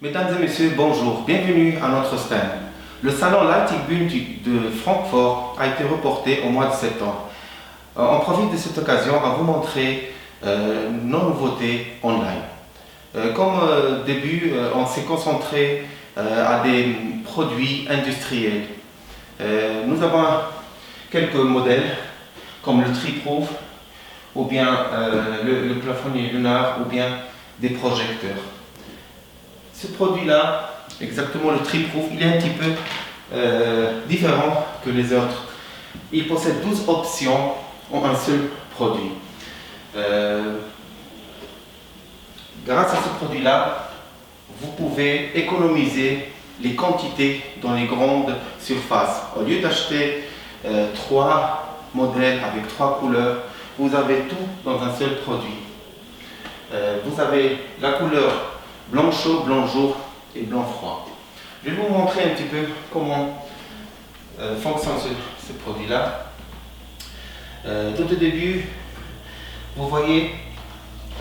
Mesdames et messieurs, bonjour, bienvenue à notre stand. Le salon Lighting Bund de Francfort a été reporté au mois de septembre. On profite de cette occasion à vous montrer nos nouveautés online. Comme début, on s'est concentré à des produits industriels. Nous avons quelques modèles comme le Tree-Proof ou bien le plafonnier lunar ou bien des projecteurs. Ce produit-là, exactement le Tree-Proof, il est un petit peu différent que les autres. Il possède 12 options en un seul produit. Grâce à ce produit-là, vous pouvez économiser les quantités dans les grandes surfaces. Au lieu d'acheter 3 modèles avec 3 couleurs, vous avez tout dans un seul produit. Vous avez la couleur blanc chaud, blanc jour et blanc froid. Je vais vous montrer un petit peu comment fonctionne ce produit-là. Tout au début, vous voyez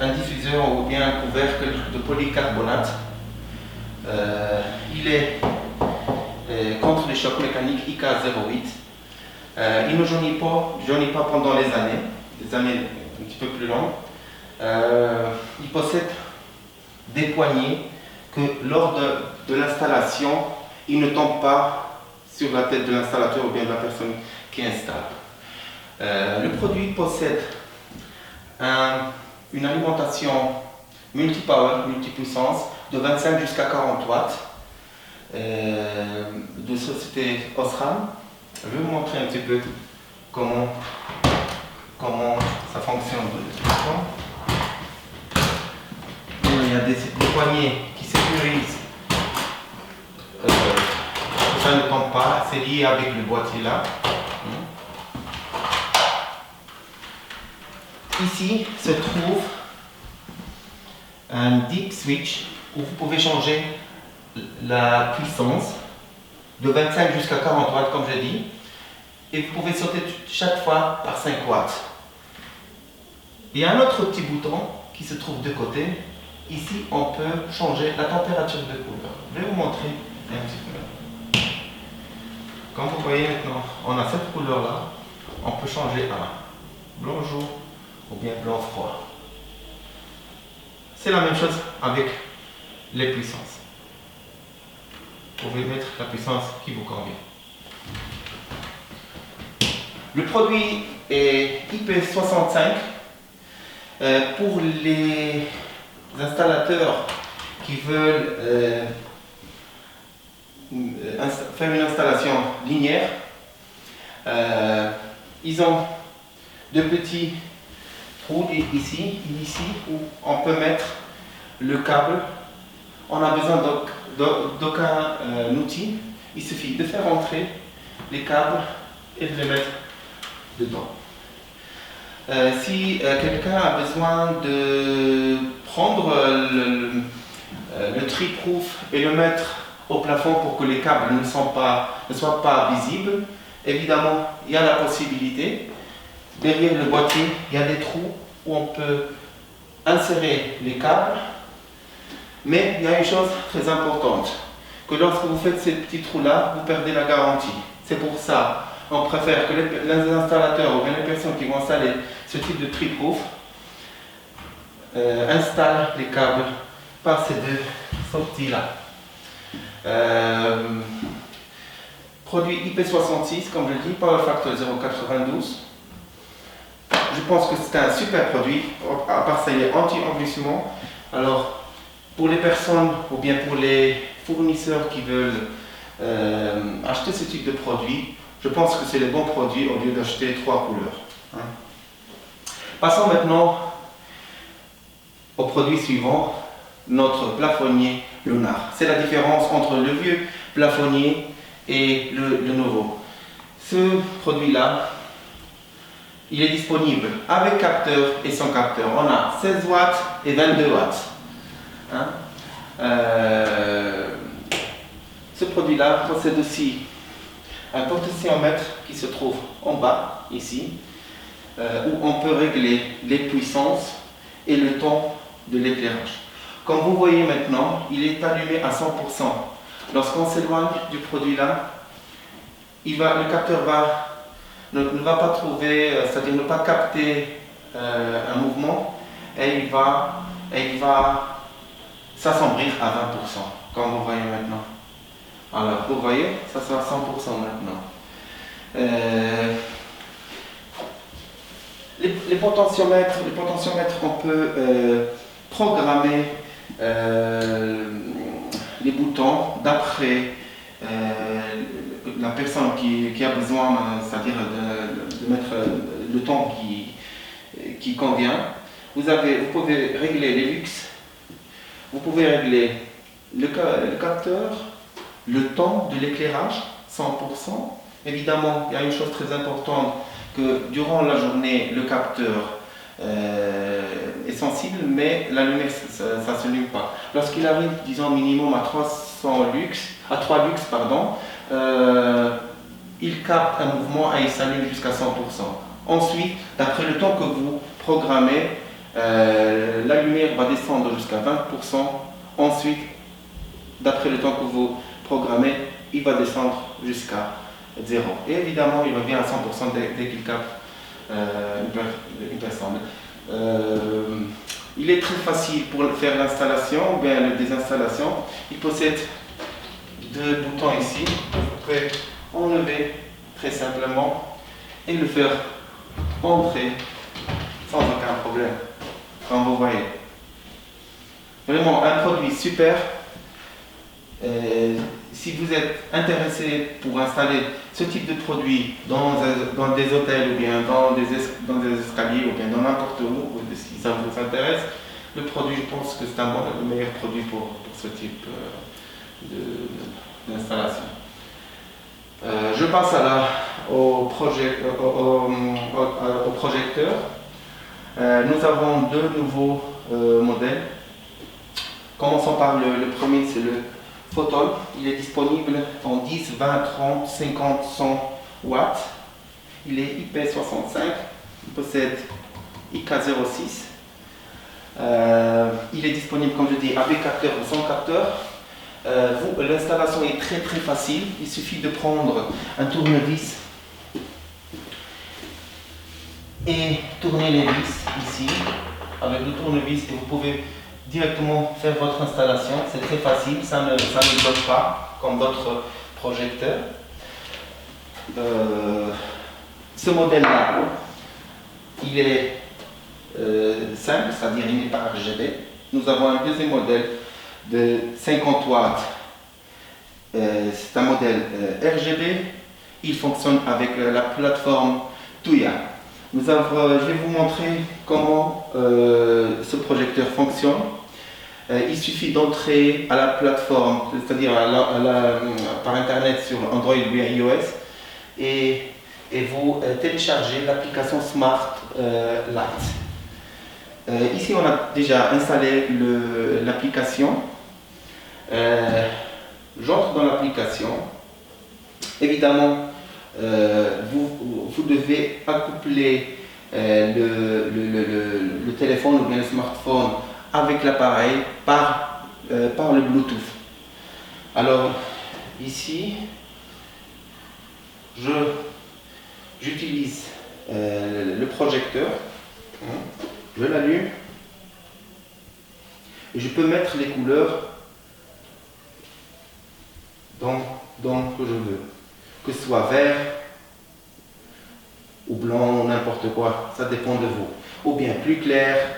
un diffuseur ou bien un couvercle de polycarbonate. Il est contre les chocs mécaniques IK08. Il ne jaunit pas pendant des années un petit peu plus longues. Il possède des poignées que lors de l'installation, il ne tombe pas sur la tête de l'installateur ou bien de la personne qui installe. Le produit possède une alimentation multi-power, multi-puissance de 25 jusqu'à 40 watts de société Osram. Je vais vous montrer un petit peu comment ça fonctionne. Il y a des poignées qui sécurisent ça ne tombe pas, c'est lié avec le boîtier là. Ici se trouve un deep switch où vous pouvez changer la puissance de 25 jusqu'à 40 watts comme j'ai dit, et vous pouvez sauter chaque fois par 5 watts. Il y a un autre petit bouton qui se trouve de côté. Ici, on peut changer la température de couleur. Je vais vous montrer un petit peu. Comme vous voyez maintenant, on a cette couleur-là. On peut changer à blanc jour ou bien blanc froid. C'est la même chose avec les puissances. Vous pouvez mettre la puissance qui vous convient. Le produit est IP65 pour les installateurs qui veulent faire une installation linéaire. Ils ont deux petits trous ici où on peut mettre le câble. On n'a besoin d'aucun outil. Il suffit de faire entrer les câbles et de les mettre dedans. Si quelqu'un a besoin de prendre le Tree-Proof et le mettre au plafond pour que les câbles ne soient pas visibles, évidemment, il y a la possibilité. Derrière le boîtier, il y a des trous où on peut insérer les câbles. Mais il y a une chose très importante, que lorsque vous faites ces petits trous-là, vous perdez la garantie. C'est pour ça on préfère que les installateurs ou bien les personnes qui vont installer ce type de Tree-Proof installent les câbles par ces deux sorties-là. Produit IP66, comme je le dis, Power Factor 0,92. Je pense que c'est un super produit, à part ça il est anti-envahissement. Alors, pour les personnes ou bien pour les fournisseurs qui veulent acheter ce type de produit, je pense que c'est le bon produit au lieu d'acheter 3 couleurs. Passons maintenant au produit suivant, notre plafonnier lunar. C'est la différence entre le vieux plafonnier et le nouveau. Ce produit-là, il est disponible avec capteur et sans capteur. On a 16 watts et 22 watts. Ce produit-là possède aussi un potentiomètre qui se trouve en bas, ici, où on peut régler les puissances et le temps de l'éclairage. Comme vous voyez maintenant, il est allumé à 100%. Lorsqu'on s'éloigne du produit là, le capteur ne va pas trouver, c'est-à-dire ne pas capter un mouvement et il va s'assombrir à 20%, comme vous voyez maintenant. Alors, vous voyez, ça sera 100% maintenant. Les potentiomètres, on peut programmer les boutons d'après la personne qui a besoin, c'est-à-dire de mettre le temps qui convient. Vous pouvez régler les luxe, vous pouvez régler le capteur, le temps de l'éclairage, 100%. Évidemment, il y a une chose très importante, que durant la journée, le capteur est sensible, mais la lumière, ça ne s'allume pas. Lorsqu'il arrive, disons, minimum à 3 lux, il capte un mouvement et il s'allume jusqu'à 100%. Ensuite, d'après le temps que vous programmez, la lumière va descendre jusqu'à 20%. Ensuite, d'après le temps que vous programmez, il va descendre jusqu'à 0. Et évidemment, il revient à 100% dès qu'il capte une personne. Il est très facile pour faire l'installation ou bien la désinstallation. Il possède 2 boutons ici. Vous pouvez enlever très simplement et le faire entrer sans aucun problème, comme vous voyez. Vraiment un produit super. Si vous êtes intéressé pour installer ce type de produit dans des hôtels ou bien dans des escaliers ou bien dans n'importe où, si ça vous intéresse, le produit, je pense que c'est le meilleur produit pour ce type d'installation. Je passe au projecteur. Nous avons 2 nouveaux modèles. Commençons par le premier, c'est le Photon. Il est disponible en 10, 20, 30, 50, 100 watts. Il est IP65. Il possède IK06. Il est disponible, comme je dis, avec capteur ou sans capteur. L'installation est très très facile. Il suffit de prendre un tournevis et tourner les vis ici avec le tournevis et vous pouvez directement faire votre installation. C'est très facile, ça ne bloque pas comme d'autres projecteurs. Ce modèle-là, il est simple, c'est-à-dire il n'est pas RGB. Nous avons un deuxième modèle de 50 watts. C'est un modèle RGB. Il fonctionne avec la plateforme Tuya. Je vais vous montrer comment ce projecteur fonctionne. Il suffit d'entrer à la plateforme, c'est-à-dire par internet sur Android ou iOS, et vous téléchargez l'application Smart Light. Ici, on a déjà installé l'application. J'entre dans l'application. Évidemment, vous devez accoupler le téléphone ou bien le smartphone avec l'appareil par le Bluetooth. Alors ici, j'utilise le projecteur, je l'allume et je peux mettre les couleurs que je veux, que ce soit vert ou blanc ou n'importe quoi, ça dépend de vous, ou bien plus clair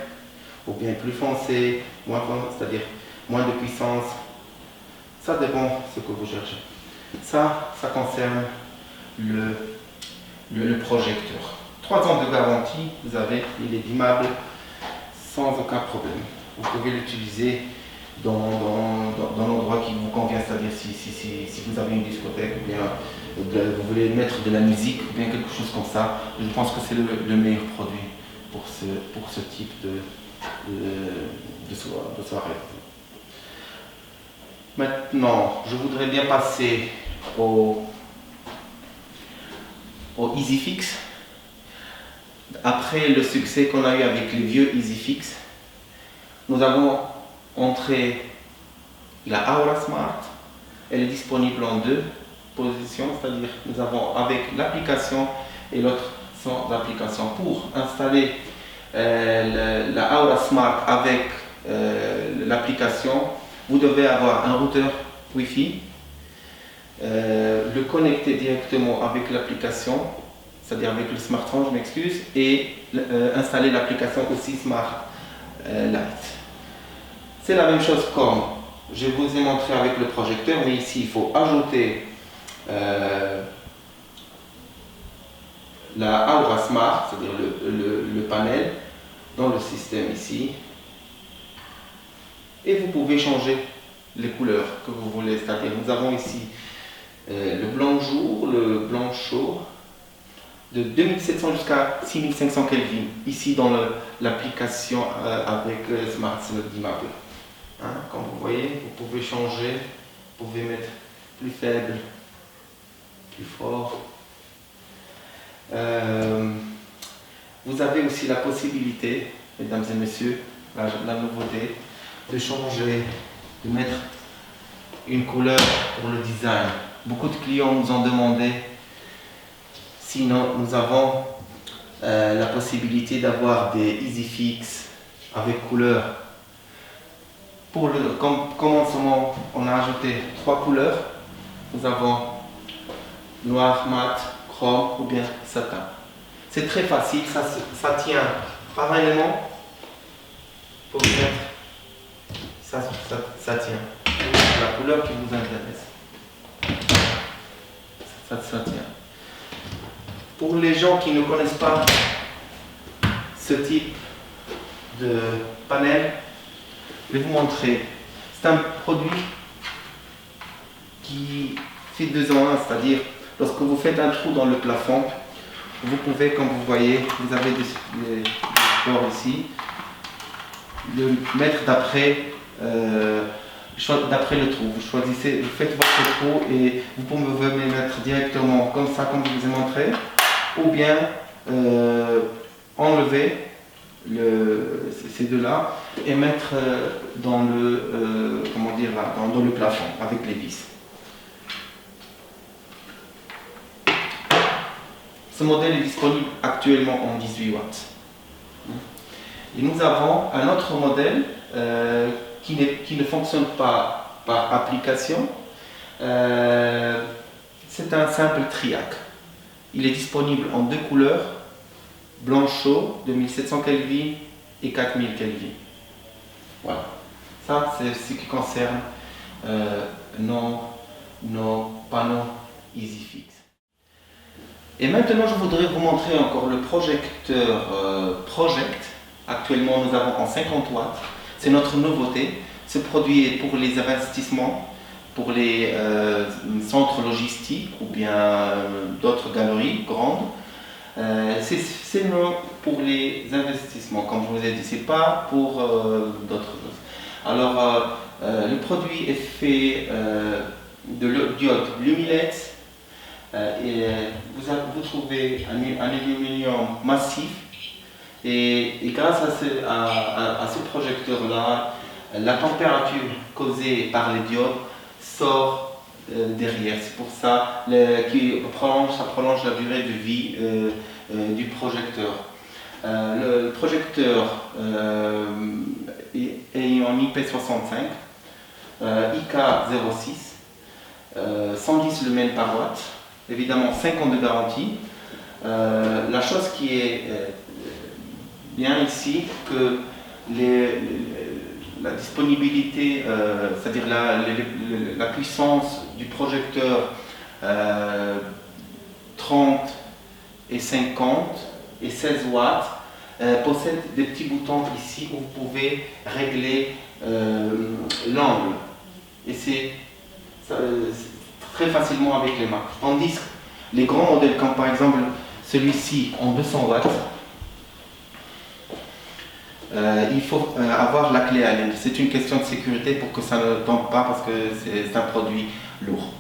ou bien plus foncé, c'est-à-dire moins de puissance, ça dépend de ce que vous cherchez. Ça concerne le projecteur. 3 ans de garantie, il est dimmable sans aucun problème. Vous pouvez l'utiliser dans l'endroit qui vous convient, c'est-à-dire si vous avez une discothèque ou bien vous voulez mettre de la musique ou bien quelque chose comme ça, je pense que c'est le meilleur produit pour ce type de soirée. Maintenant, je voudrais bien passer au EasyFix. Après le succès qu'on a eu avec les vieux EasyFix, nous avons entrée, la Aura Smart. Elle est disponible en deux positions, c'est-à-dire nous avons avec l'application et l'autre sans application. Pour installer la Aura Smart avec l'application, vous devez avoir un routeur Wi-Fi, le connecter directement avec l'application, c'est-à-dire avec le smartphone, je m'excuse, et installer l'application aussi Smart Light. C'est la même chose comme je vous ai montré avec le projecteur, mais ici il faut ajouter la Aura Smart, c'est-à-dire le panel, dans le système ici. Et vous pouvez changer les couleurs que vous voulez. C'est-à-dire nous avons ici le blanc jour, le blanc chaud, de 2700 jusqu'à 6500 Kelvin, ici dans l'application avec Smart Dimmable. Hein, comme vous voyez, vous pouvez changer, vous pouvez mettre plus faible, plus fort. Vous avez aussi la possibilité, mesdames et messieurs, la nouveauté, de changer, de mettre une couleur pour le design. Beaucoup de clients nous ont demandé, sinon nous avons la possibilité d'avoir des EasyFix avec couleur. Pour le commencement, on a ajouté 3 couleurs. Nous avons noir, mat, chrome ou bien satin. C'est très facile, ça tient parallèlement. Pour mettre, ça tient. La couleur qui vous intéresse. Ça tient. Pour les gens qui ne connaissent pas ce type de panel, je vais vous montrer. C'est un produit qui fait 2 en 1, c'est-à-dire lorsque vous faites un trou dans le plafond, vous pouvez, comme vous voyez, vous avez des bords ici, le mettre d'après le trou. Vous choisissez, vous faites votre trou et vous pouvez le mettre directement comme ça, comme je vous ai montré, ou bien enlever ces deux-là et mettre dans le dans le plafond avec les vis. Ce modèle est disponible actuellement en 18 watts. Et nous avons un autre modèle qui ne fonctionne pas par application. C'est un simple triac. Il est disponible en 2 couleurs, blanc chaud de 1700 Kelvin et 4000 Kelvin. Voilà. Ça, c'est ce qui concerne nos panneaux EasyFix. Et maintenant, je voudrais vous montrer encore le projecteur Project. Actuellement, nous avons en 50 watts. C'est notre nouveauté. Ce produit est pour les investissements, pour les centres logistiques ou bien d'autres galeries grandes. C'est pour les investissements, comme je vous ai dit, c'est pas pour d'autres choses. Alors, le produit est fait de diode Lumilex. Et vous trouvez un aluminium massif et grâce à ce projecteur-là, la température causée par les diodes sort derrière. C'est pour ça ça prolonge la durée de vie du projecteur. Le projecteur est en IP65, IK06, 110 lumens par watt. Évidemment 5 ans de garantie. La chose qui est bien ici, que la disponibilité, c'est-à-dire la puissance du projecteur 30 et 50 et 16 watts possède des petits boutons ici où vous pouvez régler l'angle. Et c'est très facilement avec les mains. Tandis que les grands modèles, comme par exemple celui-ci en 200 watts, il faut avoir la clé Allen. C'est une question de sécurité pour que ça ne tombe pas parce que c'est un produit lourd.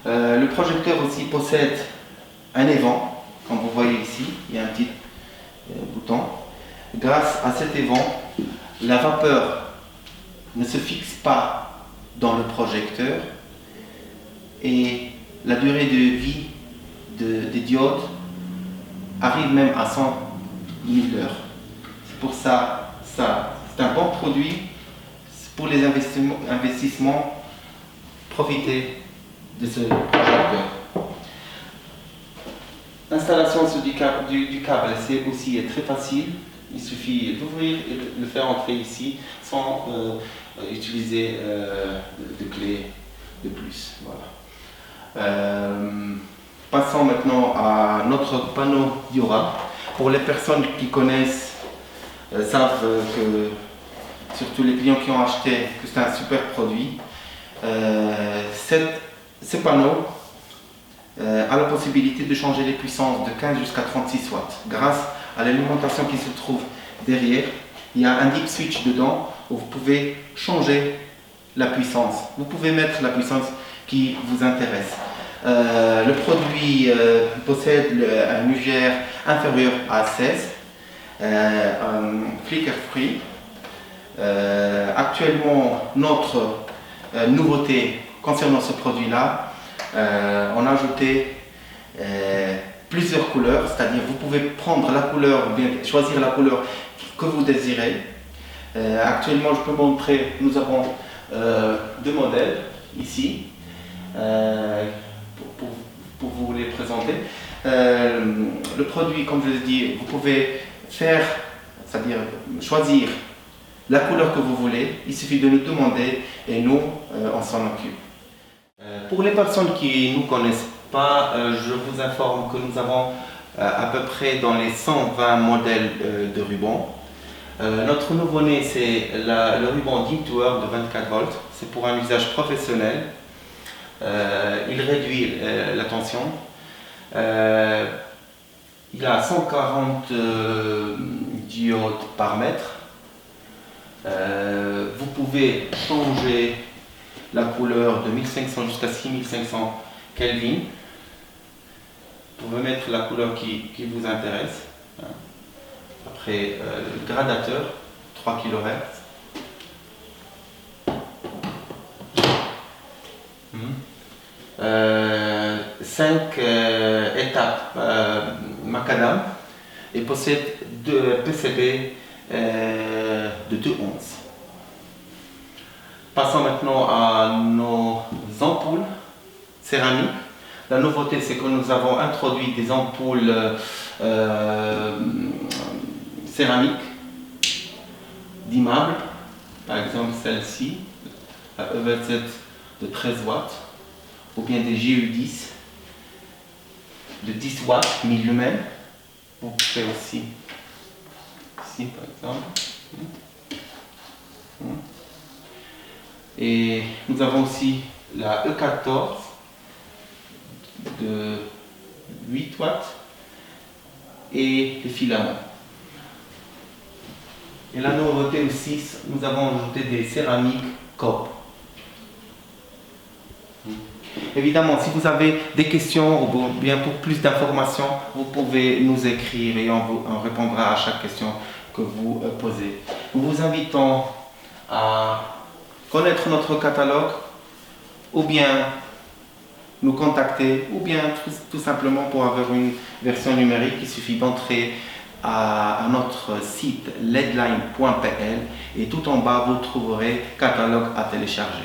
Le projecteur aussi possède un évent, comme vous voyez ici, il y a un petit bouton. Grâce à cet évent, la vapeur ne se fixe pas dans le projecteur et la durée de vie des diodes arrive même à 100 000 heures. C'est pour ça, c'est un bon produit pour les investissements. Profitez de ce projecteur. L'installation du câble, c'est aussi très facile. Il suffit d'ouvrir et de le faire entrer ici sans utiliser de clé de plus. Voilà. Passons maintenant à notre panneau Diora. Pour les personnes qui connaissent, savent que, surtout les clients qui ont acheté, que c'est un super produit. Ce panneau a la possibilité de changer les puissances de 15 jusqu'à 36 watts grâce à l'alimentation qui se trouve derrière. Il y a un deep switch dedans où vous pouvez changer la puissance. Vous pouvez mettre la puissance qui vous intéresse. Le produit possède un UGR inférieur à 16, flicker free. Actuellement, notre nouveauté concernant ce produit-là, on a ajouté plusieurs couleurs, c'est-à-dire vous pouvez prendre la couleur, ou bien choisir la couleur que vous désirez. Actuellement, je peux montrer, nous avons deux modèles ici, pour vous les présenter. Le produit, comme je l'ai dit, vous pouvez faire, c'est-à-dire choisir la couleur que vous voulez. Il suffit de nous demander et nous, on s'en occupe. Pour les personnes qui ne nous connaissent pas, je vous informe que nous avons à peu près dans les 120 modèles de ruban. Notre nouveau-né, c'est le ruban Dintour de 24 volts. C'est pour un usage professionnel. Il réduit la tension. Il a 140 diodes par mètre. Vous pouvez changer la couleur de 1500 jusqu'à 6500 Kelvin. Vous pouvez mettre la couleur qui vous intéresse. Après, le gradateur, 3 kHz. 5 étapes macadam et possède deux PCB de 2 onces. Passons maintenant à nos ampoules céramiques. La nouveauté, c'est que nous avons introduit des ampoules céramiques d'immeubles, par exemple celle-ci, la EV7 de 13 watts, ou bien des GU10 de 10 watts, 1000 lumens. Vous pouvez aussi, ici par exemple. Et nous avons aussi la E14 de 8 watts et les filaments. Et la nouveauté aussi, nous avons ajouté des céramiques COP. Évidemment, si vous avez des questions ou bien pour plus d'informations, vous pouvez nous écrire et on répondra à chaque question que vous posez. Nous vous invitons à connaître notre catalogue ou bien nous contacter ou bien tout simplement pour avoir une version numérique, il suffit d'entrer à notre site ledline.pl et tout en bas vous trouverez catalogue à télécharger.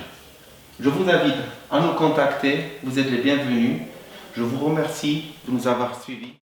Je vous invite à nous contacter, vous êtes les bienvenus. Je vous remercie de nous avoir suivis.